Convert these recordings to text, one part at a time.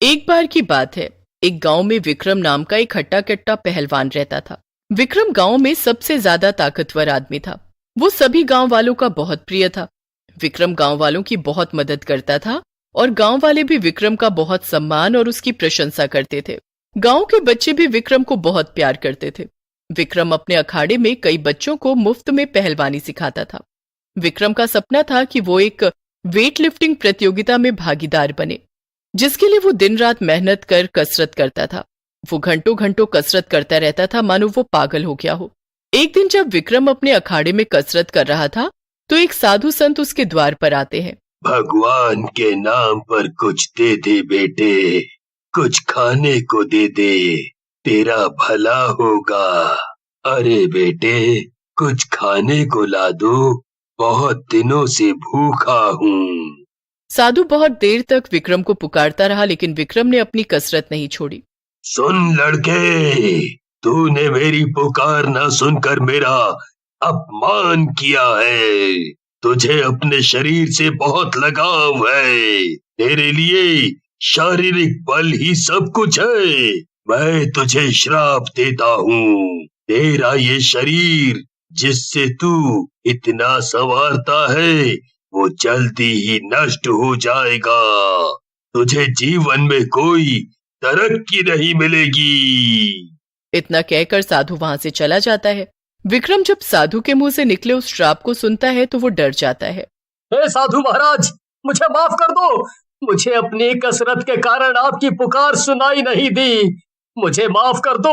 एक बार की बात है, एक गांव में विक्रम नाम का एक हट्टा कट्टा पहलवान रहता था। विक्रम गांव में सबसे ज्यादा ताकतवर आदमी था। वो सभी गांव वालों का बहुत प्रिय था। विक्रम गांव वालों की बहुत मदद करता था और गांव वाले भी विक्रम का बहुत सम्मान और उसकी प्रशंसा करते थे। गांव के बच्चे भी विक्रम को बहुत प्यार करते थे। विक्रम अपने अखाड़े में कई बच्चों को मुफ्त में पहलवानी सिखाता था। विक्रम का सपना था कि वो एक वेट लिफ्टिंग प्रतियोगिता में भागीदार बने, जिसके लिए वो दिन रात मेहनत कर कसरत करता था। वो घंटों घंटों कसरत करता रहता था, मानो वो पागल हो गया हो। एक दिन जब विक्रम अपने अखाड़े में कसरत कर रहा था तो एक साधु संत उसके द्वार पर आते हैं। भगवान के नाम पर कुछ दे दे बेटे, कुछ खाने को दे दे, तेरा भला होगा। अरे बेटे, कुछ खाने को ला दो, बहुत दिनों से भूखा हूँ। साधु बहुत देर तक विक्रम को पुकारता रहा, लेकिन विक्रम ने अपनी कसरत नहीं छोड़ी। सुन लड़के, तूने मेरी पुकार न सुनकर मेरा अपमान किया है। तुझे अपने शरीर से बहुत लगाव है। तेरे लिए शारीरिक बल ही सब कुछ है। मैं तुझे श्राप देता हूँ। तेरा ये शरीर जिससे तू इतना संवारता है, वो जल्दी ही नष्ट हो जाएगा। तुझे जीवन में कोई तरक्की नहीं मिलेगी। इतना कहकर साधु वहां से चला जाता है। विक्रम जब साधु के मुंह से निकले उस श्राप को सुनता है तो वो डर जाता है। हे साधु महाराज, मुझे माफ कर दो। मुझे अपनी कसरत के कारण आपकी पुकार सुनाई नहीं दी। मुझे माफ कर दो।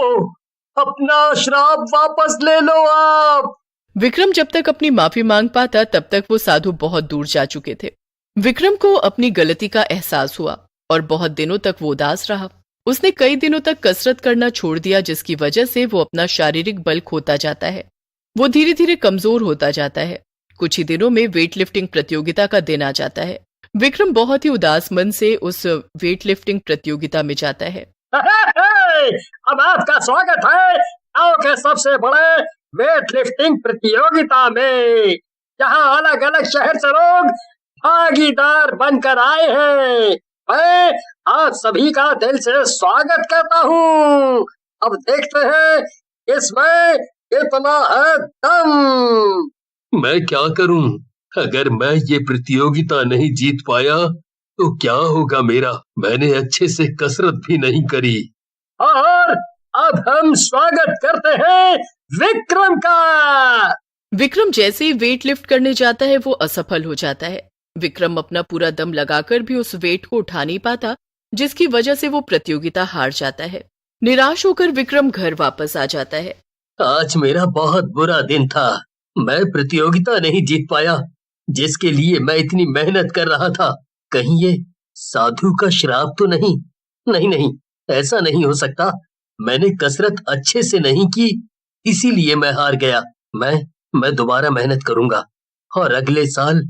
अपना श्राप वापस ले लो आप। विक्रम जब तक अपनी माफी मांग पाता तब तक वो साधु बहुत दूर जा चुके थे। विक्रम को अपनी गलती का एहसास हुआ और बहुत दिनों तक वो उदास रहा। उसने कई दिनों तक कसरत करना छोड़ दिया, जिसकी वजह से वो अपना शारीरिक बल खोता जाता है। वो धीरे धीरे कमजोर होता जाता है। कुछ ही दिनों में वेट लिफ्टिंग प्रतियोगिता का दिन आ जाता है। विक्रम बहुत ही उदास मन से उस वेट लिफ्टिंग प्रतियोगिता में जाता है। अब आपका स्वागत है गांव के सबसे बड़े वेट लिफ्टिंग प्रतियोगिता में। यहाँ अलग अलग शहर से लोग भागीदार बनकर आए हैं। मैं आप सभी का दिल से स्वागत करता हूँ। अब देखते हैं इसमें कितना है दम। मैं क्या करूं? अगर मैं ये प्रतियोगिता नहीं जीत पाया तो क्या होगा मेरा? मैंने अच्छे से कसरत भी नहीं करी। और अब हम स्वागत करते हैं विक्रम का। विक्रम जैसे ही वेट लिफ्ट करने जाता है वो असफल हो जाता है। विक्रम अपना पूरा दम लगाकर भी उस वेट को उठा नहीं पाता, जिसकी वजह से वो प्रतियोगिता हार जाता है। निराश होकर विक्रम घर वापस आ जाता है। आज मेरा बहुत बुरा दिन था। मैं प्रतियोगिता नहीं जीत पाया, जिसके लिए मैं इतनी मेहनत कर रहा था। कहीं ये साधु का श्राप तो नहीं? नहीं नहीं, ऐसा नहीं हो सकता। मैंने कसरत अच्छे से नहीं की, इसीलिए मैं हार गया। मैं दोबारा मेहनत करूंगा और अगले साल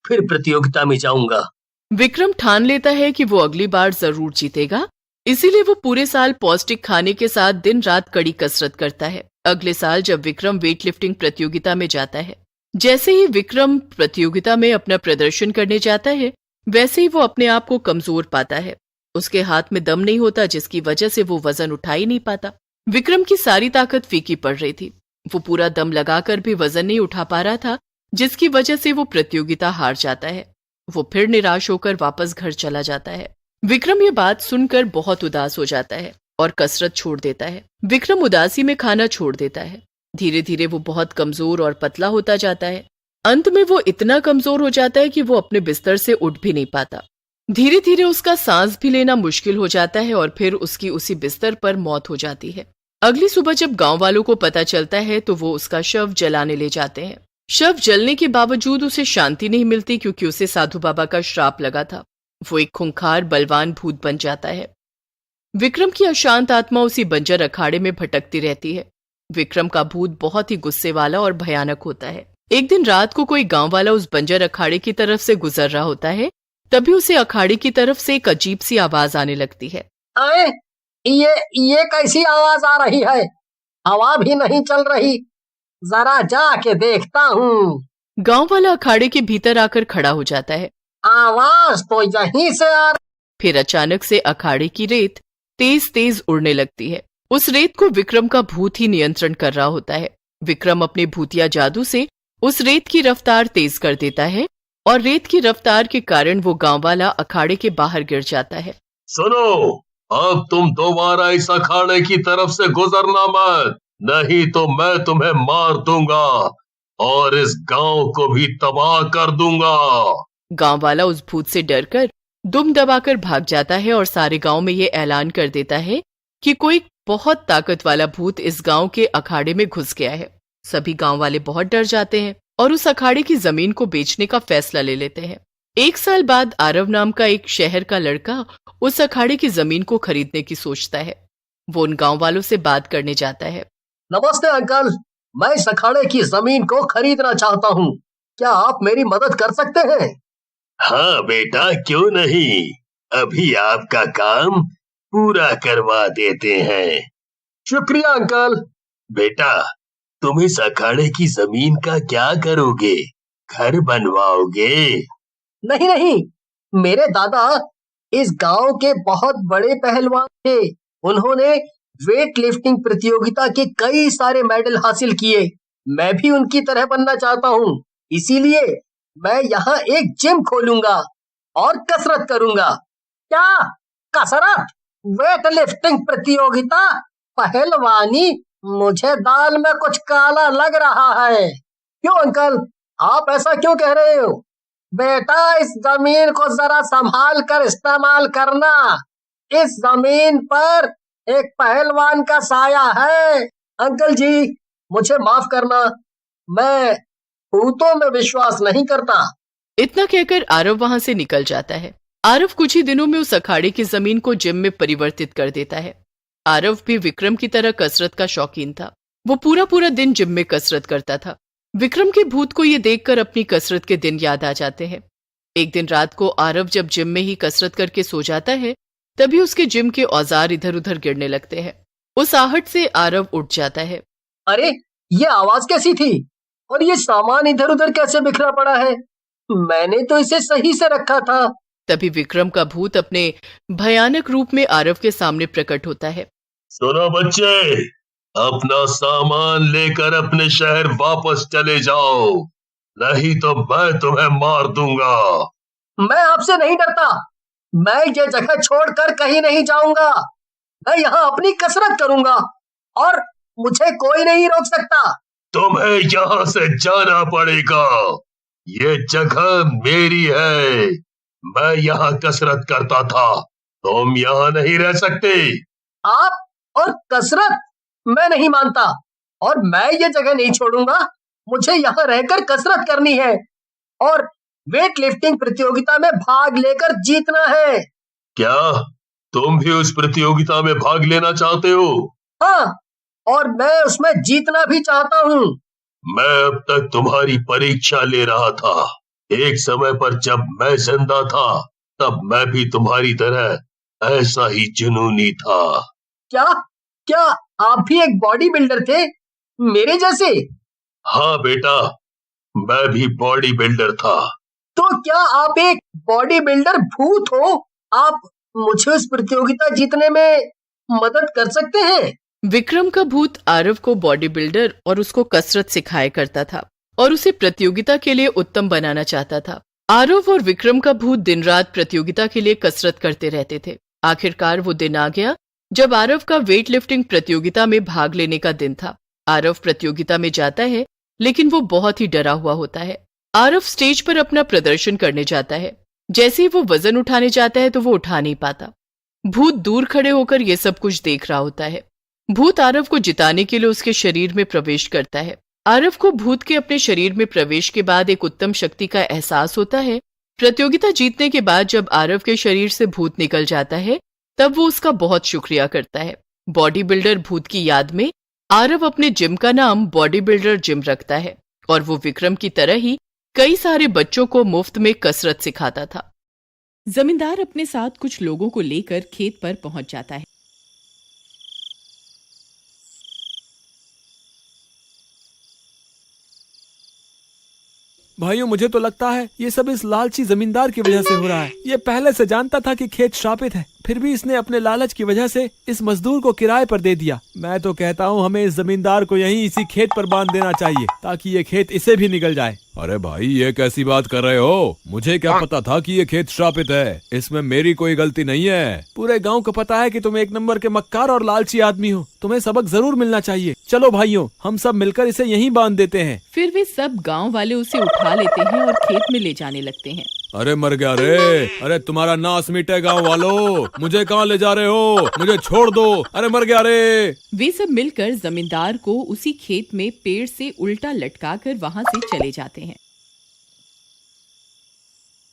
फिर प्रतियोगिता में जाऊंगा। विक्रम ठान लेता है कि वो अगली बार जरूर जीतेगा, इसीलिए वो पूरे साल पौष्टिक खाने के साथ दिन रात कड़ी कसरत करता है। अगले साल जब विक्रम वेट लिफ्टिंग प्रतियोगिता में जाता है, जैसे ही विक्रम प्रतियोगिता में अपना प्रदर्शन करने जाता है, वैसे ही वो अपने आप को कमजोर पाता है। उसके हाथ में दम नहीं होता, जिसकी वजह से वो वजन उठा ही नहीं पाता। विक्रम की सारी ताकत फीकी पड़ रही थी। वो पूरा दम लगाकर भी वजन नहीं उठा पा रहा था, जिसकी वजह से वो प्रतियोगिता हार जाता है। वो फिर निराश होकर वापस घर चला जाता है। विक्रम ये बात सुनकर बहुत उदास हो जाता है और कसरत छोड़ देता है। विक्रम उदासी में खाना छोड़ देता है। धीरे धीरे वो बहुत कमजोर और पतला होता जाता है। अंत में वो इतना कमजोर हो जाता है कि वो अपने बिस्तर से उठ भी नहीं पाता। धीरे धीरे उसका सांस भी लेना मुश्किल हो जाता है और फिर उसकी उसी बिस्तर पर मौत हो जाती है। अगली सुबह जब गांव वालों को पता चलता है तो वो उसका शव जलाने ले जाते हैं। शव जलने के बावजूद उसे शांति नहीं मिलती, क्योंकि उसे साधु बाबा का श्राप लगा था। वो एक खूंखार बलवान भूत बन जाता है। विक्रम की अशांत आत्मा उसी बंजर अखाड़े में भटकती रहती है। विक्रम का भूत बहुत ही गुस्से वाला और भयानक होता है। एक दिन रात को कोई गांव वाला उस बंजर अखाड़े की तरफ से गुजर रहा होता है। तभी उसे अखाड़े की तरफ से एक अजीब सी आवाज आने लगती है। ये कैसी आवाज आ रही है? हवा भी नहीं चल रही। जरा जाके देखता हूँ। गांव वाला अखाड़े के भीतर आकर खड़ा हो जाता है। आवाज तो यहीं से आ फिर अचानक से अखाड़े की रेत तेज तेज उड़ने लगती है। उस रेत को विक्रम का भूत ही नियंत्रण कर रहा होता है। विक्रम अपने भूतिया जादू से उस रेत की रफ्तार तेज कर देता है और रेत की रफ्तार के कारण वो गांव वाला अखाड़े के बाहर गिर जाता है। सुनो, अब तुम दोबारा इस अखाड़े की तरफ से गुजरना मत, नहीं तो मैं तुम्हें मार दूंगा और इस गांव को भी तबाह कर दूंगा। गांव वाला उस भूत से डरकर दुम दबाकर भाग जाता है और सारे गांव में ये ऐलान कर देता है कि कोई बहुत ताकत वाला भूत इस गांव के अखाड़े में घुस गया है। सभी गांव वाले बहुत डर जाते हैं और उस अखाड़े की जमीन को बेचने का फैसला ले लेते हैं। 1 साल बाद आरव नाम का एक शहर का लड़का उस अखाड़े की जमीन को खरीदने की सोचता है। वो उन गांव वालों से बात करने जाता है। नमस्ते अंकल, मैं इस अखाड़े की जमीन को खरीदना चाहता हूँ। क्या आप मेरी मदद कर सकते हैं? हाँ बेटा, क्यों नहीं, अभी आपका काम पूरा करवा देते हैं। शुक्रिया अंकल। बेटा, तुम इस अखाड़े की जमीन का क्या करोगे? घर बनवाओगे? नहीं नहीं, मेरे दादा इस गांव के बहुत बड़े पहलवान थे। उन्होंने वेट लिफ्टिंग प्रतियोगिता के कई सारे मेडल हासिल किए। मैं भी उनकी तरह बनना चाहता हूँ। इसीलिए मैं यहाँ एक जिम खोलूंगा और कसरत करूंगा। क्या कसरत? वेट लिफ्टिंग प्रतियोगिता? पहलवानी? मुझे दाल में कुछ काला लग रहा है। क्यों अंकल, आप ऐसा क्यों कह रहे हो? बेटा, इस जमीन को जरा संभाल कर इस्तेमाल करना। इस जमीन पर एक पहलवान का साया है। अंकल जी, मुझे माफ करना, मैं भूतों में विश्वास नहीं करता। इतना कहकर आरव वहां से निकल जाता है। आरव कुछ ही दिनों में उस अखाड़े की जमीन को जिम में परिवर्तित कर देता है। आरव भी विक्रम की तरह कसरत का शौकीन था। वो पूरा पूरा दिन जिम में कसरत करता था। विक्रम के भूत को ये देखकर अपनी कसरत के दिन याद आ जाते हैं। एक दिन रात को आरव जब जिम में ही कसरत करके सो जाता है, तभी उसके जिम के औजार इधर उधर गिरने लगते हैं। उस आहट से आरव उठ जाता है। अरे, ये आवाज कैसी थी? और ये सामान इधर उधर कैसे बिखरा पड़ा है? मैंने तो इसे सही से रखा था। तभी विक्रम का भूत अपने भयानक रूप में आरव के सामने प्रकट होता है। सुनो बच्चे, अपना सामान लेकर अपने शहर वापस चले जाओ, नहीं तो मैं तुम्हें मार दूंगा। मैं आपसे नहीं डरता। मैं ये जगह छोड़कर कहीं नहीं जाऊंगा। मैं यहाँ अपनी कसरत करूंगा और मुझे कोई नहीं रोक सकता। तुम्हें यहाँ से जाना पड़ेगा, ये जगह मेरी है। मैं यहाँ कसरत करता था, तुम यहाँ नहीं रह सकते। आप और कसरत? मैं नहीं मानता और मैं ये जगह नहीं छोड़ूंगा। मुझे यहाँ रहकर कसरत करनी है और वेट लिफ्टिंग प्रतियोगिता में भाग लेकर जीतना है। क्या तुम भी उस प्रतियोगिता में भाग लेना चाहते हो? हाँ, और मैं उसमें जीतना भी चाहता हूँ। मैं अब तक तुम्हारी परीक्षा ले रहा था। एक समय पर जब मैं जिंदा था, तब मैं भी तुम्हारी तरह ऐसा ही जुनूनी था। क्या क्या आप भी एक बॉडी बिल्डर थे, मेरे जैसे? हाँ बेटा, मैं भी बॉडी बिल्डर था। तो क्या आप एक बॉडी बिल्डर भूत हो? आप मुझे उस प्रतियोगिता जीतने में मदद कर सकते हैं? विक्रम का भूत आरव को बॉडी बिल्डर और उसको कसरत सिखाया करता था और उसे प्रतियोगिता के लिए उत्तम बनाना चाहता था। आरव और विक्रम का भूत दिन रात प्रतियोगिता के लिए कसरत करते रहते थे। आखिरकार वो दिन आ गया जब आरव का वेट लिफ्टिंग प्रतियोगिता में भाग लेने का दिन था। आरव प्रतियोगिता में जाता है, लेकिन वो बहुत ही डरा हुआ होता है। आरव स्टेज पर अपना प्रदर्शन करने जाता है। जैसे ही वो वजन उठाने जाता है तो वो उठा नहीं पाता। भूत दूर खड़े होकर ये सब कुछ देख रहा होता है। भूत आरव को जिताने के लिए उसके शरीर में प्रवेश करता है। आरव को भूत के अपने शरीर में प्रवेश के बाद एक उत्तम शक्ति का एहसास होता है। प्रतियोगिता जीतने के बाद जब आरव के शरीर से भूत निकल जाता है, तब वो उसका बहुत शुक्रिया करता है। बॉडी बिल्डर भूत की याद में आरव अपने जिम का नाम बॉडी बिल्डर जिम रखता है और वो विक्रम की तरह ही कई सारे बच्चों को मुफ्त में कसरत सिखाता था। जमींदार अपने साथ कुछ लोगों को लेकर खेत पर पहुंच जाता है। भाइयों मुझे तो लगता है ये सब इस लालची जमींदार की वजह से हो रहा है। ये पहले से जानता था कि खेत श्रापित है, फिर भी इसने अपने लालच की वजह से इस मजदूर को किराए पर दे दिया। मैं तो कहता हूँ हमें इस जमींदार को यहीं इसी खेत पर बांध देना चाहिए ताकि ये खेत इसे भी निगल जाए। अरे भाई ये कैसी बात कर रहे हो? मुझे क्या पता था कि ये खेत श्रापित है? इसमें मेरी कोई गलती नहीं है। पूरे गांव को पता है कि तुम एक नंबर के मक्कार और लालची आदमी हो। तुम्हें सबक जरूर मिलना चाहिए। चलो भाइयों हम सब मिलकर इसे यहीं बांध देते हैं। फिर वे सब गांव वाले उसे उठा लेते हैं और खेत में ले जाने लगते हैं। अरे मर गया रे! अरे तुम्हारा नाश मिटे गाँव वालों, मुझे कहाँ ले जा रहे हो? मुझे छोड़ दो! अरे मर गया रे! वे सब मिलकर जमींदार को उसी खेत में पेड़ से उल्टा लटकाकर वहां से चले जाते हैं।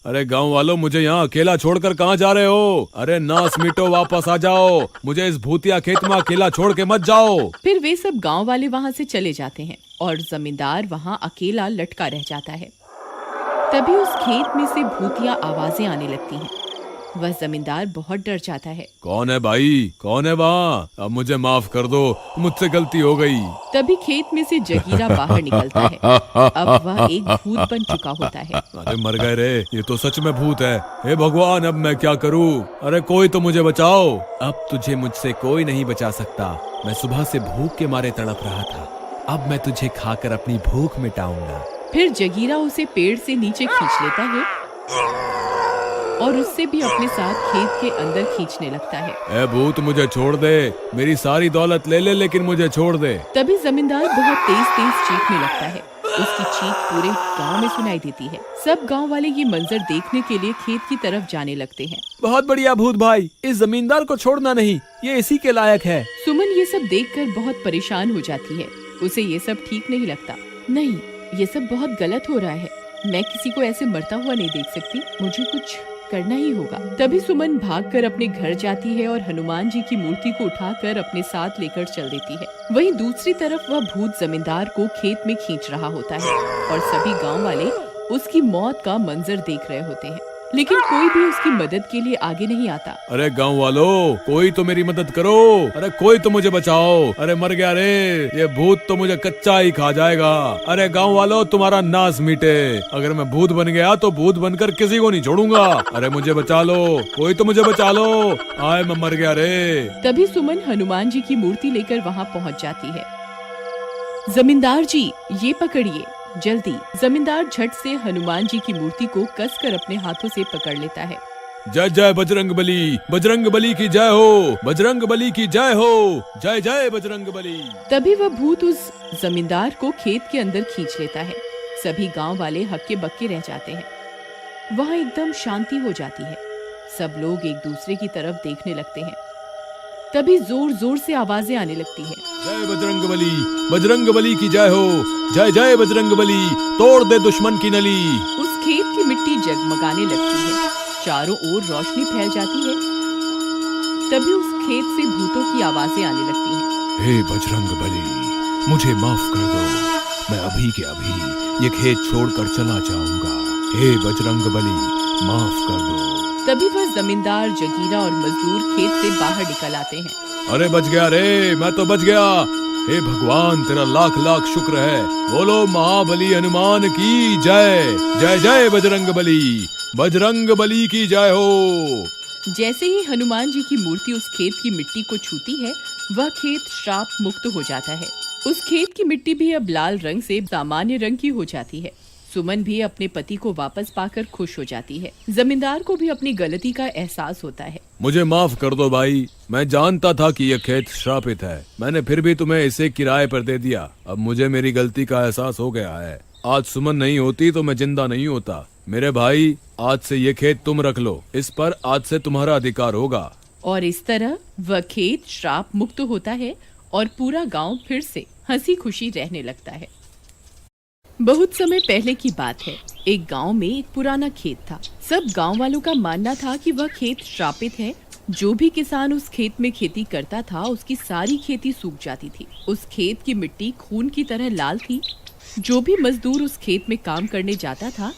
अरे गांव वालों मुझे यहाँ अकेला छोड़कर कहाँ जा रहे हो? अरे नाश मिटो, वापस आ जाओ। मुझे इस भूतिया खेत में अकेला छोड़ के मत जाओ। फिर वे सब गांव वाले वहां से चले जाते हैं और जमींदार वहां अकेला लटका रह जाता है। तभी उस खेत में से भूतिया आवाजें आने लगती हैं। वह जमींदार बहुत डर जाता है। कौन है भाई? कौन है वहाँ? अब मुझे माफ कर दो, मुझसे गलती हो गई। तभी खेत में से जगीरा बाहर निकलता है। अब वह एक भूत बन चुका होता है। अरे मर गए रे, ये तो सच में भूत है। हे भगवान अब मैं क्या करूँ? अरे कोई तो मुझे बचाओ। अब तुझे मुझसे कोई नहीं बचा सकता। मैं सुबह से भूख के मारे तड़प रहा था। अब मैं तुझे खाकर अपनी भूख मिटाऊंगा। फिर जगीरा उसे पेड़ से नीचे खींच लेता है और उससे भी अपने साथ खेत के अंदर खींचने लगता है। ए भूत मुझे छोड़ दे, मेरी सारी दौलत ले ले लेकिन मुझे छोड़ दे। तभी जमींदार बहुत तेज तेज चीखने लगता है। उसकी चीख पूरे गांव में सुनाई देती है। सब गांव वाले ये मंजर देखने के लिए खेत की तरफ जाने लगते हैं। बहुत बढ़िया भूत भाई, इस जमींदार को छोड़ना नहीं, ये इसी के लायक है। सुमन ये सब देखकर बहुत परेशान हो जाती है। उसे ये सब ठीक नहीं लगता। नहीं, ये सब बहुत गलत हो रहा है। मैं किसी को ऐसे मरता हुआ नहीं देख सकती। मुझे कुछ करना ही होगा। तभी सुमन भागकर अपने घर जाती है और हनुमान जी की मूर्ति को उठाकर अपने साथ लेकर चल देती है। वहीं दूसरी तरफ वह भूत जमींदार को खेत में खींच रहा होता है और सभी गांव वाले उसकी मौत का मंजर देख रहे होते हैं, लेकिन कोई भी उसकी मदद के लिए आगे नहीं आता। अरे गांव वालों, कोई तो मेरी मदद करो। अरे कोई तो मुझे बचाओ। अरे मर गया रे, ये भूत तो मुझे कच्चा ही खा जाएगा। अरे गांव वालों तुम्हारा नाश मिटे। अगर मैं भूत बन गया तो भूत बनकर किसी को नहीं छोड़ूंगा। अरे मुझे बचा लो, कोई तो मुझे बचा लो। आए मैं मर गया रे। तभी सुमन हनुमान जी की मूर्ति लेकर वहाँ पहुँच जाती है। जमींदार जी ये पकड़िए जल्दी। जमींदार झट से हनुमान जी की मूर्ति को कसकर अपने हाथों से पकड़ लेता है। जय जय बजरंग बली, बजरंग बली की जय हो, बजरंग बली की जय हो, जय जय बजरंग बली। तभी वह भूत उस जमींदार को खेत के अंदर खींच लेता है। सभी गांव वाले हक्के बक्के रह जाते हैं। वहाँ एकदम शांति हो जाती है। सब लोग एक दूसरे की तरफ देखने लगते हैं। तभी जोर जोर से आवाजें आने लगती है। जय बजरंग बली, बजरंग बली की जय हो, जय जय बजरंग बली, तोड़ दे दुश्मन की नली। उस खेत की मिट्टी जगमगाने लगती है। चारों ओर रोशनी फैल जाती है। तभी उस खेत से भूतों की आवाजें आने लगती हैं। हे बजरंग बली, मुझे माफ कर दो। मैं अभी के अभी ये खेत छोड़कर चला जाऊंगा। हे बजरंग बली, माफ कर दो। तभी वह जमींदार, जगीरा और मजदूर खेत से बाहर निकल आते हैं। अरे बच गया रे, मैं तो बच गया। हे भगवान तेरा लाख लाख शुक्र है। बोलो महाबली हनुमान की जय, जय जय बजरंग बली, बजरंग बली की जय हो। जैसे ही हनुमान जी की मूर्ति उस खेत की मिट्टी को छूती है, वह खेत श्राप मुक्त हो जाता है। उस खेत की मिट्टी भी अब लाल रंग से सामान्य रंग की हो जाती है। सुमन भी अपने पति को वापस पाकर खुश हो जाती है। जमींदार को भी अपनी गलती का एहसास होता है। मुझे माफ कर दो भाई, मैं जानता था कि यह खेत श्रापित है। मैंने फिर भी तुम्हें इसे किराए पर दे दिया। अब मुझे मेरी गलती का एहसास हो गया है। आज सुमन नहीं होती तो मैं जिंदा नहीं होता। मेरे भाई, आज से ये खेत तुम रख लो। इस पर आज से तुम्हारा अधिकार होगा। और इस तरह वह खेत श्राप मुक्त होता है और पूरा गांव फिर से हंसी खुशी रहने लगता है। बहुत समय पहले की बात है। एक गांव में एक पुराना खेत था। सब गांव वालों का मानना था कि वह खेत श्रापित है। जो भी किसान उस खेत में खेती करता था, उसकी सारी खेती सूख जाती थी। उस खेत की मिट्टी खून की तरह लाल थी। जो भी मजदूर उस खेत में काम करने जाता था,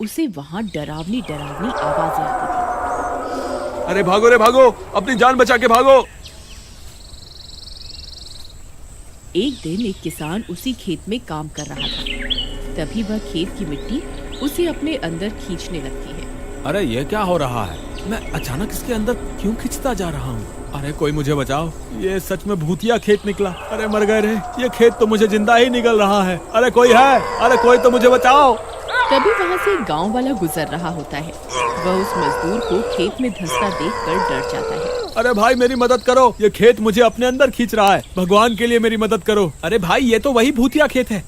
उसे वहाँ डरावनी डरावनी आवाजें आती थी। अरे भागो रे भागो, अपनी जान बचा के भागो। एक दिन एक किसान उसी खेत में काम कर रहा था। तभी वह खेत की मिट्टी उसे अपने अंदर खींचने लगती है। अरे ये क्या हो रहा है? मैं अचानक इसके अंदर क्यों खिंचता जा रहा हूँ? अरे कोई मुझे बचाओ, ये सच में भूतिया खेत निकला। अरे मर गए रे, ये खेत तो मुझे जिंदा ही निकल रहा है। अरे कोई है? अरे कोई तो मुझे बचाओ। तभी वहाँ से एक गांव वाला गुजर रहा होता है। वह उस मजदूर को खेत में धंसता देखकर डर जाता है। अरे भाई मेरी मदद करो, ये खेत मुझे अपने अंदर खींच रहा है। भगवान के लिए मेरी मदद करो। अरे भाई ये तो वही भूतिया खेत है।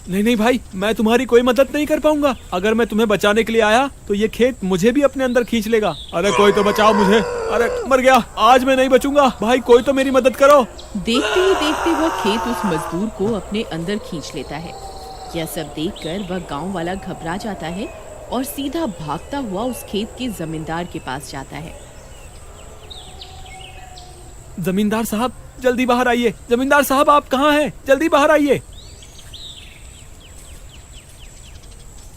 नहीं नहीं भाई, मैं तुम्हारी कोई मदद नहीं कर पाऊंगा। अगर मैं तुम्हें बचाने के लिए आया तो ये खेत मुझे भी अपने अंदर खींच लेगा। अरे कोई तो बचाओ मुझे। अरे मर गया, आज मैं नहीं बचूंगा। भाई कोई तो मेरी मदद करो। देखते ही देखते वह खेत उस मजदूर को अपने अंदर खींच लेता है। यह सब देखकर वह गांव वाला घबरा जाता है और सीधा भागता हुआ उस खेत के जमींदार के पास जाता है। जमींदार साहब जल्दी बाहर आइए। जमींदार साहब आप कहाँ हैं? जल्दी बाहर आइए।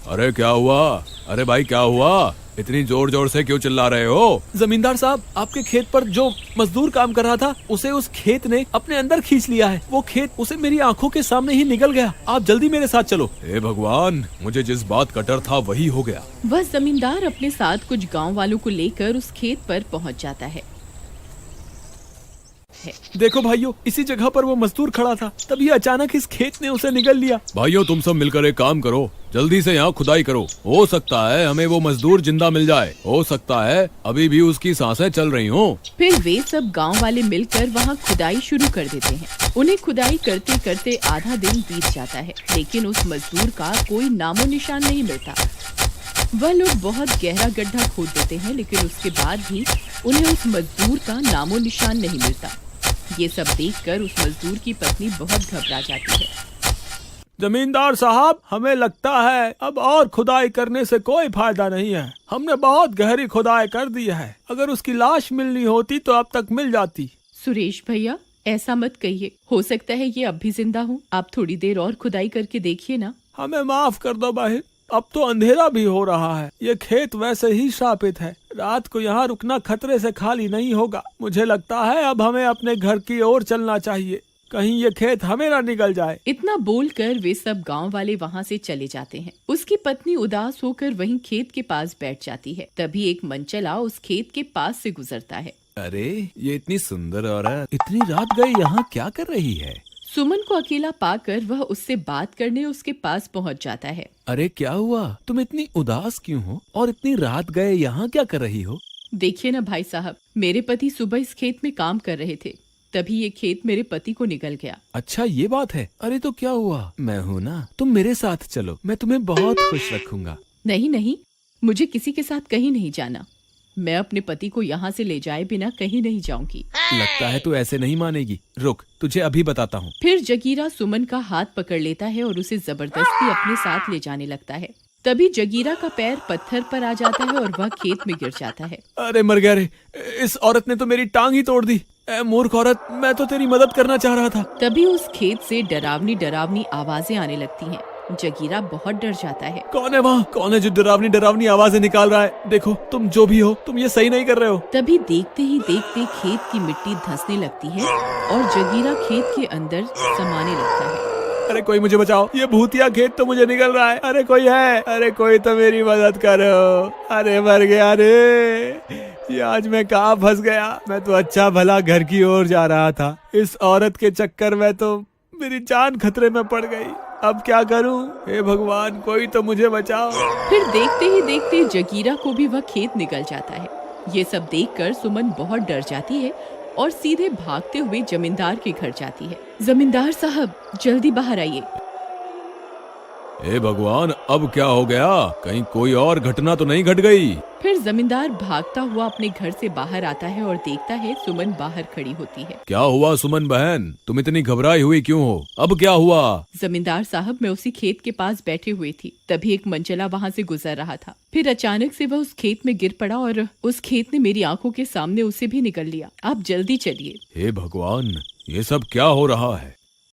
अरे क्या हुआ? अरे भाई क्या हुआ? इतनी जोर जोर से क्यों चिल्ला रहे हो? जमींदार साहब, आपके खेत पर जो मजदूर काम कर रहा था उसे उस खेत ने अपने अंदर खींच लिया है। वो खेत उसे मेरी आंखों के सामने ही निगल गया। आप जल्दी मेरे साथ चलो। हे भगवान, मुझे जिस बात का डर था वही हो गया। वह जमींदार अपने साथ कुछ गांव वालों को लेकर उस खेत पर पहुंच जाता है। देखो भाइयों, इसी जगह पर वो मजदूर खड़ा था, तभी अचानक इस खेत ने उसे निगल लिया। भाइयों तुम सब मिलकर एक काम करो, जल्दी से यहाँ खुदाई करो। हो सकता है हमें वो मजदूर जिंदा मिल जाए। हो सकता है अभी भी उसकी सांसें चल रही हों। फिर वे सब गांव वाले मिलकर वहां खुदाई शुरू कर देते हैं। उन्हें खुदाई करते करते आधा दिन बीत जाता है, लेकिन उस मजदूर का कोई नामो निशान नहीं मिलता। वह लोग बहुत गहरा गड्ढा खोद देते हैं, लेकिन उसके बाद भी उन्हें उस मजदूर का नामो निशान नहीं मिलता। ये सब देखकर उस मजदूर की पत्नी बहुत घबरा जाती है। जमींदार साहब, हमें लगता है अब और खुदाई करने से कोई फायदा नहीं है। हमने बहुत गहरी खुदाई कर दी है। अगर उसकी लाश मिलनी होती तो अब तक मिल जाती। सुरेश भैया, ऐसा मत कहिए। हो सकता है ये अब भी जिंदा हो। आप थोड़ी देर और खुदाई करके देखिए ना। हमें माफ कर दो बहन, अब तो अंधेरा भी हो रहा है। ये खेत वैसे ही श्रापित है। रात को यहाँ रुकना खतरे से खाली नहीं होगा। मुझे लगता है अब हमें अपने घर की ओर चलना चाहिए, कहीं ये खेत हमें ना निगल जाए। इतना बोलकर वे सब गांव वाले वहां से चले जाते हैं। उसकी पत्नी उदास होकर वहीं खेत के पास बैठ जाती है। तभी एक मनचला उस खेत के पास से गुजरता है। अरे ये इतनी सुंदर औरत इतनी रात गए यहाँ क्या कर रही है? सुमन को अकेला पाकर वह उससे बात करने उसके पास पहुंच जाता है। अरे क्या हुआ? तुम इतनी उदास क्यों हो और इतनी रात गए यहाँ क्या कर रही हो? देखिए ना भाई साहब, मेरे पति सुबह इस खेत में काम कर रहे थे, तभी ये खेत मेरे पति को निकल गया। अच्छा ये बात है। अरे तो क्या हुआ? मैं हूँ ना, तुम मेरे साथ चलो, मैं तुम्हें बहुत खुश रखूंगा। नहीं नहीं, मुझे किसी के साथ कहीं नहीं जाना। मैं अपने पति को यहाँ से ले जाए बिना कहीं नहीं जाऊंगी। लगता है तू ऐसे नहीं मानेगी। रुक, तुझे अभी बताता हूँ। फिर जगीरा सुमन का हाथ पकड़ लेता है और उसे जबरदस्ती अपने साथ ले जाने लगता है। तभी जगीरा का पैर पत्थर पर आ जाता है और वह खेत में गिर जाता है। अरे मर गया रे, इस औरत ने तो मेरी टांग ही तोड़ दी। ए मूर्ख औरत, मैं तो तेरी मदद करना चाह रहा था। तभी उस खेत से डरावनी डरावनी आवाजें आने लगती हैं। जगीरा बहुत डर जाता है। कौन है वहाँ? कौन है जो डरावनी डरावनी आवाजें निकाल रहा है? देखो तुम जो भी हो, तुम ये सही नहीं कर रहे हो। तभी देखते ही देखते खेत की मिट्टी धंसने लगती है और जगीरा खेत के अंदर समाने लगता है। अरे कोई मुझे बचाओ, ये भूतिया खेत तो मुझे निकल रहा है। अरे कोई है? अरे कोई तो मेरी मदद करो। अरे मर गया रे, ये आज मैं कहाँ फंस गया। मैं तो अच्छा भला घर की ओर जा रहा था, इस औरत के चक्कर में तो मेरी जान खतरे में पड़ गई। अब क्या करूं? हे भगवान, कोई तो मुझे बचाओ। फिर देखते ही देखते जगीरा को भी वह खेत निकल जाता है। ये सब देखकर सुमन बहुत डर जाती है और सीधे भागते हुए जमींदार के घर जाती है। जमींदार साहब, जल्दी बाहर आइए। हे भगवान, अब क्या हो गया? कहीं कोई और घटना तो नहीं घट गई? फिर जमींदार भागता हुआ अपने घर से बाहर आता है और देखता है सुमन बाहर खड़ी होती है। क्या हुआ सुमन बहन, तुम इतनी घबराई हुई क्यों हो? अब क्या हुआ? जमींदार साहब, मैं उसी खेत के पास बैठी हुई थी, तभी एक मनचला वहाँ से गुजर रहा था। फिर अचानक से वह उस खेत में गिर पड़ा और उस खेत ने मेरी आंखों के सामने उसे भी निकल लिया। आप जल्दी चलिए। हे भगवान, ये सब क्या हो रहा है?